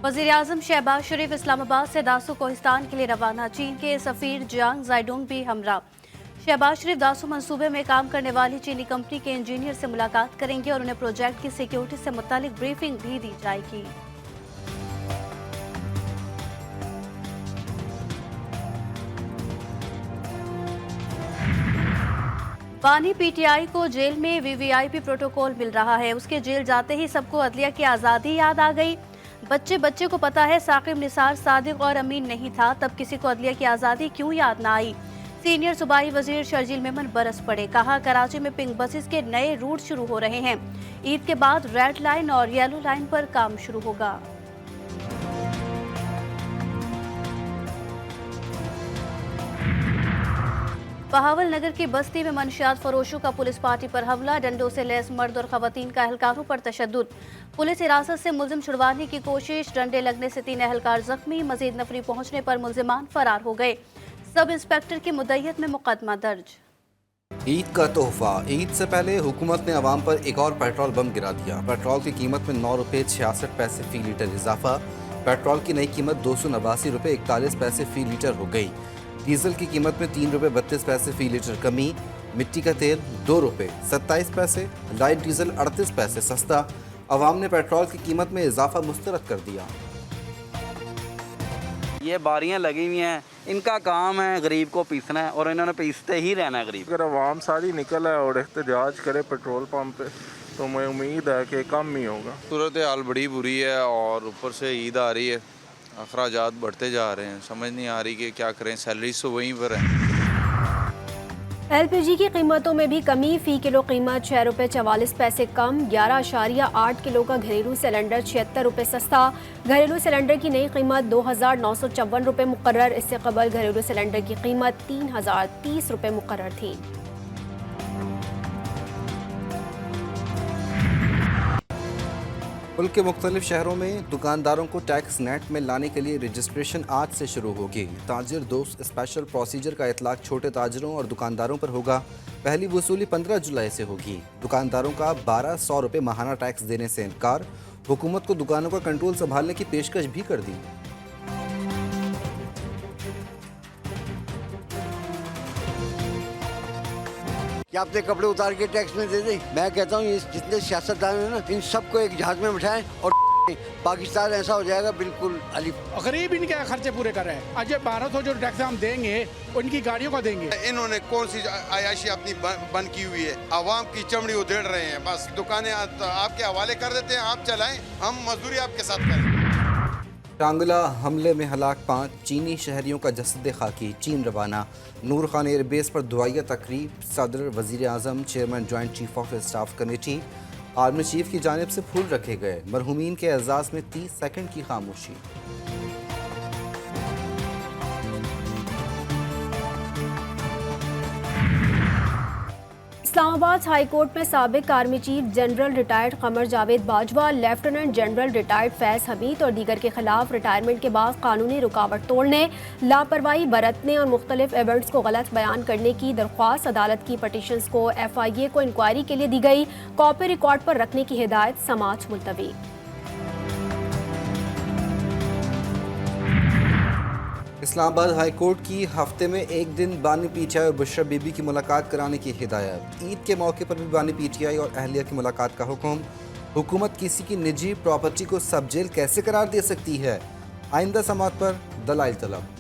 वज़ीर-ए-आज़म शहबाज शरीफ इस्लामाबाद से दासू कोहिस्तान के लिए रवाना। चीन के सफ़ीर जियांग जाइडोंग भी हमरा। शहबाज शरीफ दासू मंसूबे में काम करने वाली चीनी कंपनी के इंजीनियर से मुलाकात करेंगे और उन्हें प्रोजेक्ट की सिक्योरिटी से मुतालिक ब्रीफिंग भी दी जाएगी। बानी पीटीआई को जेल में वीवीआईपी प्रोटोकॉल मिल रहा है। उसके जेल जाते ही सबको अदलिया की आज़ादी याद आ गई। बच्चे को पता है साकिब निसार सादिक और अमीन नहीं था, तब किसी को अदलिया की आज़ादी क्यों याद ना आई। सीनियर सूबाई वजीर शर्जील मेमन बरस पड़े। कहा कराची में पिंक बसेस के नए रूट शुरू हो रहे हैं। ईद के बाद रेड लाइन और येलो लाइन पर काम शुरू होगा। बहावल नगर की बस्ती में मंशियात फरोशों का पुलिस पार्टी पर हमला। डंडों से लैस मर्द और खवातीन का एहलकारों पर तशद्दुद। पुलिस हिरासत से मुलजिम छुड़वाने की कोशिश। डंडे लगने से 3 एहलकार जख्मी। मजीद नफरी पहुंचने पर मुलजिमान फरार हो गए। सब इंस्पेक्टर की मुद्दत में मुकदमा दर्ज। ईद का तोहफा। ईद से पहले हुकूमत ने अवाम पर एक और पेट्रोल बम गिरा दिया। पेट्रोल की कीमत में 9 रुपये 66 पैसे फी लीटर इजाफा। पेट्रोल की नई कीमत 289 रुपये 41 पैसे फी लीटर हो गई। डीजल की कीमत में 3 रुपये 32 पैसे फी लीटर कमी। मिट्टी का तेल 2 रुपये 27 पैसे, लाइट डीजल 38 पैसे सस्ता। अवाम ने पेट्रोल की कीमत में इजाफा मुस्तरद कर दिया। ये बारियां लगी हुई हैं, इनका काम है गरीब को पीसना है और इन्होंने पीसते ही रहना है गरीब। अगर अवाम सारी निकल है और एहतजाज करे पेट्रोल पंप पे तो मैं उम्मीद है कि कम ही होगा। सूरत हाल बड़ी बुरी है और ऊपर से ईद आ रही है, अखराजात बढ़ते जा रहे हैं। समझ नहीं आ रही कि क्या करें, सैलरीज तो वहीं पर है। एलपीजी की कीमतों में भी कमी। फ़ी किलो कीमत 6 रुपये 44 पैसे कम। 11.8 किलो का घरेलू सिलेंडर 76 रुपये सस्ता। घरेलू सिलेंडर की नई कीमत 2,954 रुपये मुकर्रर। इससे कबल घरेलू सिलेंडर की कीमत 3,030 रुपये मुकर्रर थी। मुल्क के मुख्तलिफ शहरों में दुकानदारों को टैक्स नेट में लाने के लिए रजिस्ट्रेशन आज से शुरू होगी। ताजिर दोस्त स्पेशल प्रोसीजर का इतलाक छोटे ताजिरों और दुकानदारों पर होगा। पहली वसूली 15 जुलाई से होगी। दुकानदारों का 1200 रुपये माहाना टैक्स देने से इनकार। हुकूमत को दुकानों का कंट्रोल संभालने की पेशकश भी कर दी। क्या अपने कपड़े उतार के टैक्स में दे दें? मैं कहता हूँ ये जितने सियासतदान हैं ना, इन सबको एक जहाज में बिठाएं और पाकिस्तान ऐसा हो जाएगा बिल्कुल अलीफ। गरीब इनके खर्चे पूरे कर रहे हैं। आज 1200 जो टैक्स हम देंगे उनकी गाड़ियों का देंगे। इन्होंने कौन सी आयाशी अपनी बंद की हुई है? आवाम की चमड़ी उधेड़ रहे हैं। बस दुकानें आपके हवाले कर देते हैं, आप चलाएं, हम मजदूरी आपके साथ करें। टांगला हमले में हलाक 5 चीनी शहरियों का जसद खाकी चीन रवाना। नूर खान एयरबेस पर दुआया तकरीब। सदर, वज़ीर-ए-आज़म, chairman joint chief of staff committee, army chief की जानिब से फूल रखे गए। मरहूमीन के एजाज़ में 30 सेकंड की खामोशी। इस्लामाबाद हाई कोर्ट में साबिक army chief general retired Qamar Javed Bajwa, lieutenant general retired Faiz Hameed और दीगर के खिलाफ रिटायरमेंट के बाद कानूनी रुकावट तोड़ने, लापरवाही बरतने और मुख्तलिफ एविडेंस को गलत बयान करने की दरख्वास्त। अदालत की पटिशन्स को FIA को इंक्वायरी के लिए दी गई। कॉपी रिकॉर्ड पर रखने की हिदायत। समाज मुलतवी। इस्लामाबाद हाई कोर्ट की हफ्ते में एक दिन बानी पीटीआई और बुशरा बीबी की मुलाकात कराने की हिदायत। ईद के मौके पर भी बानी पीटीआई और अहलिया की मुलाकात का हुक्म। हुकूमत किसी की निजी प्रॉपर्टी को सब जेल कैसे करार दे सकती है? आइंदा समात पर दलाइल तलब।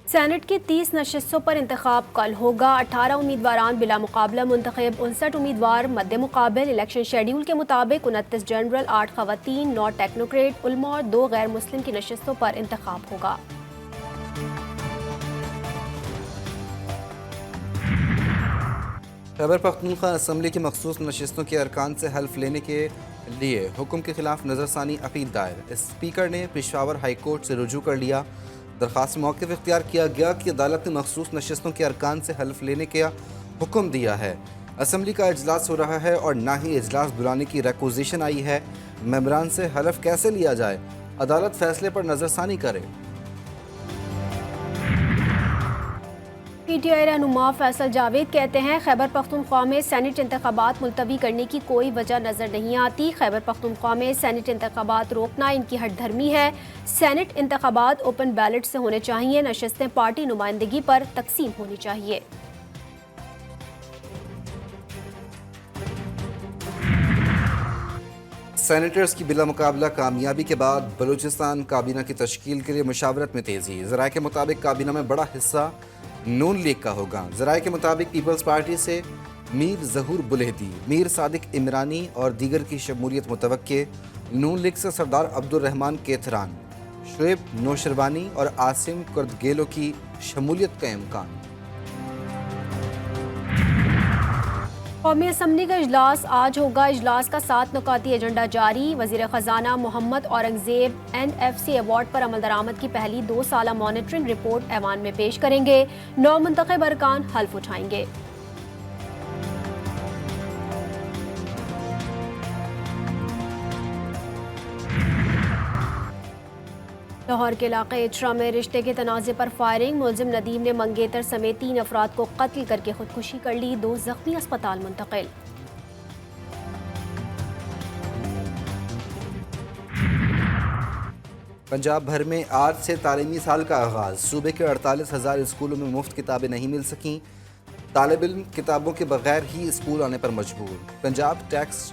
सेनेट की 30 नशिस्तों पर इंतखाब कल होगा। 18 उम्मीदवारान बिला मुकाबला मुंतखब। 59 उम्मीदवार मद्दे मुकाबल। इलेक्शन शेड्यूल के मुताबिक 29 जनरल, 8 खवातीन, 9 टेक्नोक्रेट, उलमा और 2 गैर मुस्लिम की नशिस्तों पर इंतखाब होगा। खैबर पख्तूनख्वा असम्बली की मखसूस नशिस्तों के अरकान से हल्फ लेने के लिए हुक्म के खिलाफ नजरसानी अपील दायर। स्पीकर ने पेशावर हाई कोर्ट से रुजू कर लिया। दरख्वास्त मौक़िफ़ इख्तियार किया गया कि अदालत ने मखसूस नशिस्तों के अरकान से हल्फ लेने का हुक्म दिया है। असम्बली का इजलास हो रहा है और ना ही इजलास बुलाने की रिक्वेजिशन आई है। मेंबरान से हल्फ कैसे लिया जाए? अदालत फैसले पर नजरसानी करे। PTI रहनुमा फैसल जावेद कहते हैं खैबर पख्तूनख्वा में सेनेट इंतखाबात मुलतवी करने की कोई वजह नज़र नहीं आती। खैबर पख्तूनख्वा में सेनेट इंतखाबात रोकना इनकी हठधर्मी है। सेनेट इंतखाबात ओपन बैलेट से होने चाहिए, नशस्तें पार्टी नुमाइंदगी पर तकसीम होनी चाहिए। सेनेटर्स की बिला मुकाबला कामयाबी के बाद बलूचिस्तान काबीना की तश्कील के लिए मुशावरत में तेजी। ज़राए के मुताबिक काबीना में बड़ा हिस्सा नून लीग का होगा। ज़राए के मुताबिक पीपल्स पार्टी से मीर ज़हूर बुलेहदी, मीर सादिक इमरानी और दीगर की शमूलियत मुतवक्के। नून लीग से सरदार अब्दुर्रहमान केथरान, शुएब नौशरवानी और आसिम कुर्दगेलो की शमूलियत का इम्कान। कौमी असम्बली का इजलास आज होगा। इजलास का 7 नुकाती एजेंडा जारी। वज़ीर ख़जाना मोहम्मद औरंगज़ेब NFC अवार्ड पर अमल दरामद की पहली 2 साला मॉनिटरिंग रिपोर्ट ऐवान में पेश करेंगे। 9 मुंतखब अरकान हल्फ उठाएंगे। लाहौर के इलाके इचरा में रिश्ते के तनाज़े पर फायरिंग। मुलजिम नदीम ने मंगेतर समेत 3 अफराद को कत्ल करके खुदकुशी कर ली। 2 जख्मी अस्पताल मुंतकिल। पंजाब भर में आज से तालीमी साल का आगाज़। सूबे के 48,000 स्कूलों में मुफ्त किताबें नहीं मिल सकीं। तालिब इल्म किताबों के बगैर ही स्कूल आने पर मजबूर। पंजाब टेक्स्ट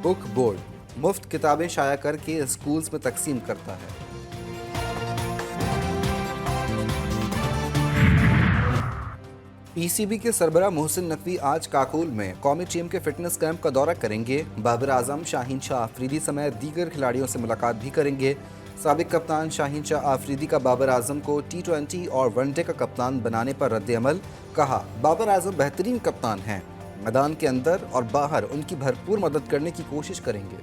बुक बोर्ड मुफ्त किताबें शाया करके स्कूल्स में तकसीम करता है। PCB के सरबरा मोहसिन नकवी आज काकोल में कौमी टीम के फिटनेस कैंप का दौरा करेंगे। बाबर आजम, शाहीन शाह आफरीदी समेत दीगर खिलाड़ियों से मुलाकात भी करेंगे। साबिक कप्तान शाहीन शाह आफरीदी का बाबर आजम को T20 और वनडे का कप्तान बनाने पर रद्द-ए-अमल। कहा, बाबर आजम बेहतरीन कप्तान हैं, मैदान के अंदर और बाहर उनकी भरपूर मदद करने की कोशिश करेंगे।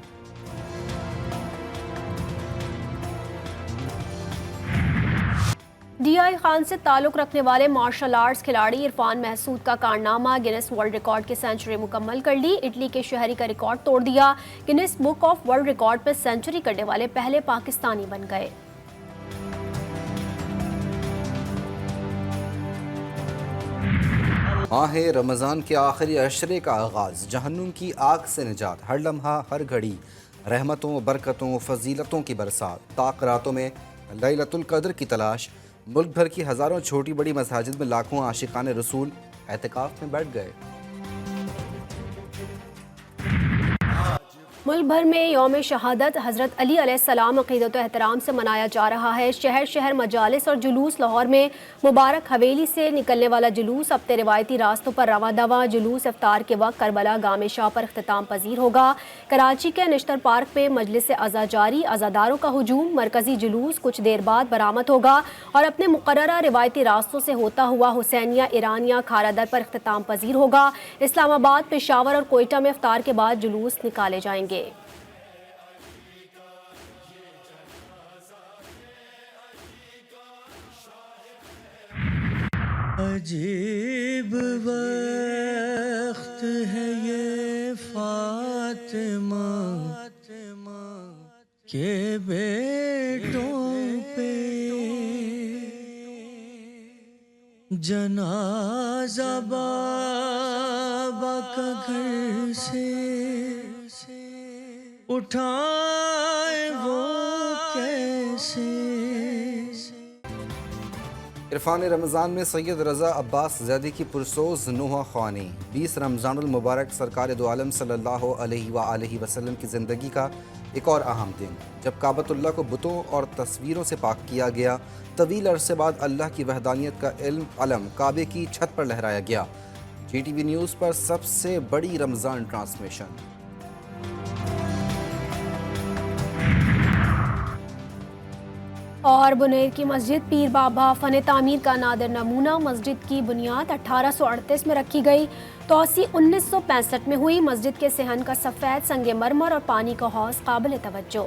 DI खान से ताल्लुक़ रखने वाले मार्शल आर्ट्स खिलाड़ी इरफान महसूद का कारनामा। गिनेस वर्ल्ड रिकॉर्ड की सेंचुरी मुकम्मल कर ली। इटली के शहरी का रिकॉर्ड तोड़ दिया। Guinness book of world record पर सेंचुरी करने वाले पहले पाकिस्तानी बन गए। माह रमज़ान के आखिरी अशरे का आगाज़। जहन्नुम की आग से निजात, हर लम्हा हर घड़ी रहमतों, बरकतों, फजीलतों की बरसात। ताक रातों में लैलतुल कद्र की तलाश। मुल्क भर की हज़ारों छोटी बड़ी मसाजिद में लाखों आशिकान रसूल एहतिकाफ में बैठ गए। मुल्क भर में यौम शहादत हज़रत अली अलैहिस्सलाम अक़ीदत व एहतराम से मनाया जा रहा है। शहर शहर मजालिस और जुलूस। लाहौर में मुबारक हवेली से निकलने वाला जुलूस अपने रिवायती रास्तों पर रवा दवा। जुलूस इफ्तार के वक्त करबला गाम शाह पर अख्तिताम पजीर होगा। कराची के निश्तर पार्क पे मजलिस अज़ा जारी। अज़ादारों का हुजूम। मरकजी जुलूस कुछ देर बाद बरामद होगा और अपने मुकर्ररा रिवायती रास्तों से होता हुआ हुसैनिया, ईरानिया, खारादर पर अख्तिताम पजीर होगा। इस्लामाबाद, पेशावर और कोयटा में इफ्तार के बाद जुलूस निकाले जाएंगे। अजीब वक्त है ये फातिमा के बेटों पे जनाजा बाबा का घर से उठाए वो कैसे। इरफान रमज़ान में सैयद रज़ा अब्बास ज़ैदी की पुरसोज़ नूहा ख़्वानी। 20 रमज़ानुल मुबारक सरकार दो आलम सल्लल्लाहु अलैहि वसल्लम की ज़िंदगी का एक और अहम दिन, जब काबतुल्लाह को बुतों और तस्वीरों से पाक किया गया। तवील अरसे बाद अल्लाह की वहदानियत का अलम काबे की छत पर लहराया गया। GTV न्यूज़ पर सबसे बड़ी रमज़ान ट्रांसमिशन। और बुनेर की मस्जिद पीर बाबा फ़न तामीर का नादिर नमूना। मस्जिद की बुनियाद 1838 में रखी गई, तोसी 1965 में हुई। मस्जिद के सेहन का सफ़ेद संगे मरमर और पानी का हौज़ काबिल तवज्जो।